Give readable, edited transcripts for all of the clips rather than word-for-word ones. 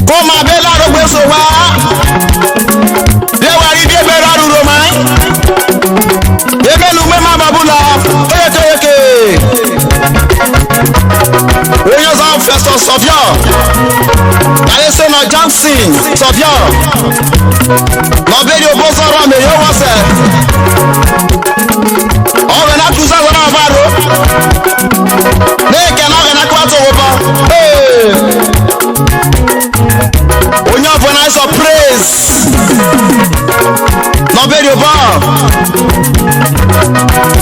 Koma bela rogbe so wa. Lewari bi ebera ruro mai. Ebelu me ma babula. Eke. Oyo za Festus Sofia. Alessandro Johnson Sofia. No beri obosoro me yo wase. Owe na kuza wana baro. Neke na owe na kwato woba. Onye of when I saw praise. No beri oba.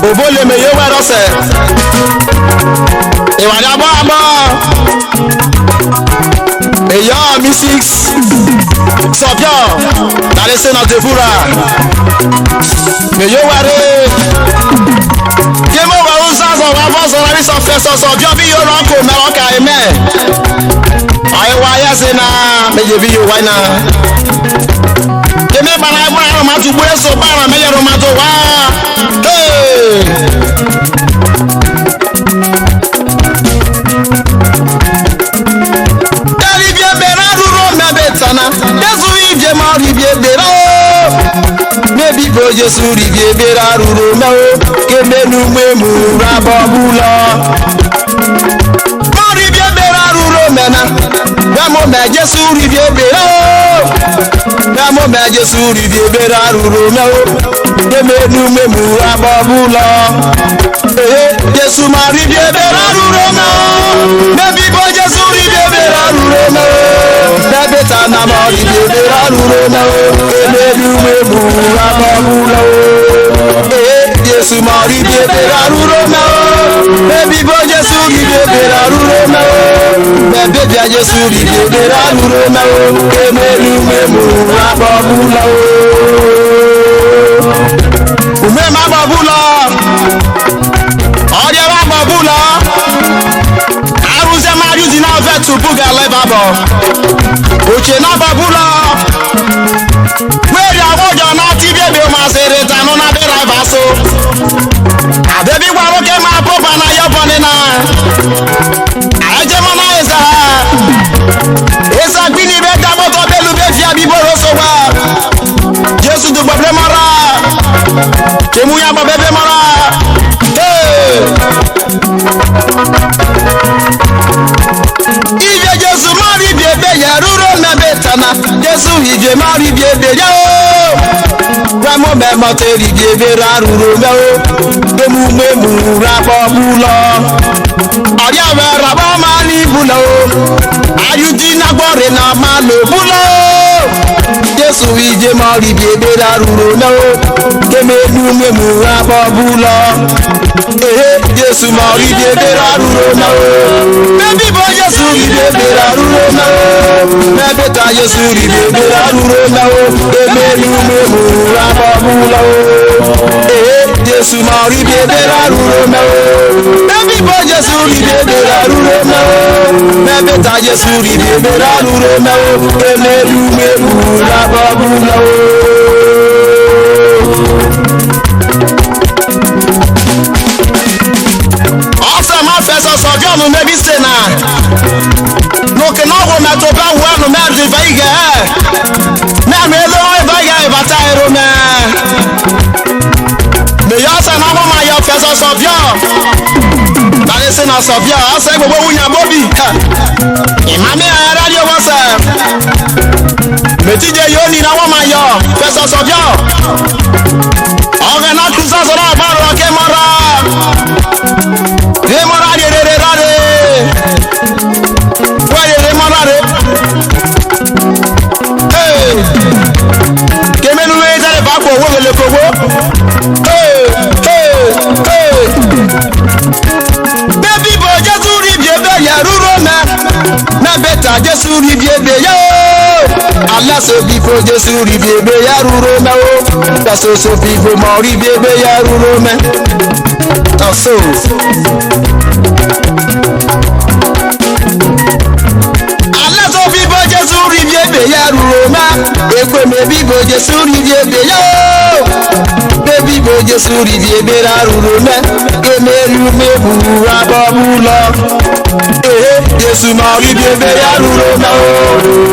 Obole me yo wero se. Iwadi abo. Eya music Sofia. Alessandro Devura. Me yo were. Kemo wa uzazo wa bozo na bi so Festus Sofia bi yo ranko me oka amen. Ai wa yasina me je bi yo wa na. Keme bana bana ma tu bure so bana me yero ma to wa. Jesu ribie bera ruro meo kemenu memu rabobulo mo ribie bera ruro mena gamo me Jesu ribie bera gamo me Jesu ribie bera ruro meo kemenu memu rabobulo Jesu ma ribie bera ruro meo mebi bo Jesu ribie bera ruro meo bebeta na mo ribie bera ruro meo kemenu memu rabobulo Jesu mari bebe ruro na baby boy Jesu bebe ruro na bebe bia Jesu bebe ruro na emelu memu ababula umema babula odia babula aruze mari di na vetu buga lebabo oche na babula where awojo na ti bebe ma sere tanu na be ravaso abebi wa roke ma popa na yo bonina aje mama esa gbini be ta moto belu be fi abiboro so wa Jesu du bobre mara kemu ya bebe mara Ive Jesu mari bebe ya ruro na betana Jesu ije mari bebe ya Ramo me moteri bebe ra ruro me o Gemu memu rabo bulo Oria we rabo mani bulo Ayuji na gbore na malo bulo Jesu ije mari bebe ra ruro me o Gemu memu rabo bulo Jesu mari bebe ra ruro me o Baby boy Jesu bebe ra ruro me o Beta Jesu bebe ra ruro me o Gemu memu rabo bulo Jesu mari bebe ra ruro me o Baby boy Jesu bebe ra ruro me o Beta Jesu bebe ra ruro me o Gemu memu rabo bulo Festus Sofia no mebi sena no ke no go na to ba wa no me de vaiga me lo e vaiga e bata ero me ya sa na mo ma ya Festus Sofia dale sena Sofia asa gbogbo wunya bobi imame ara radio wasa metije yoni na wo ma ya Festus Sofia oga na kuza so na ba ro ke mara Baby boy Jesu ribie ya ruro na beta Jesu ribie yo Allah so before Jesu ribie ya ruro na o that's so people mo ribie ya ruro na so Allah so people Jesu ribie ya ruro na ekwe me bibo Jesu ribie yo baby boy Jesu ribie ra ruro na emelu mebu ababulo Jesu ma ribie ya ruro na o